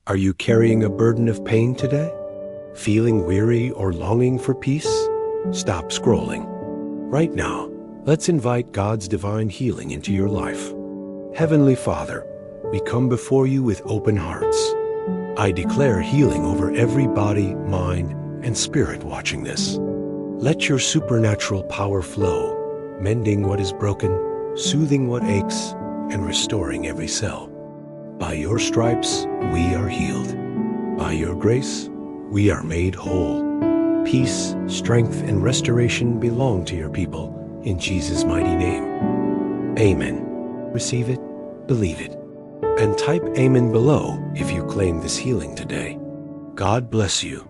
Are you carrying a burden of pain today? Feeling weary or longing for peace? Stop scrolling. Right now, let's invite God's divine healing into your life. Heavenly Father, we come before you with open hearts. I declare healing over every body, mind, and spirit watching this. Let your supernatural power flow, mending what is broken, soothing what aches, and restoring every cell. By your stripes, we are healed. By your grace, we are made whole. Peace, strength, and restoration belong to your people in Jesus' mighty name. Amen. Receive it, believe it, and type Amen below if you claim this healing today. God bless you.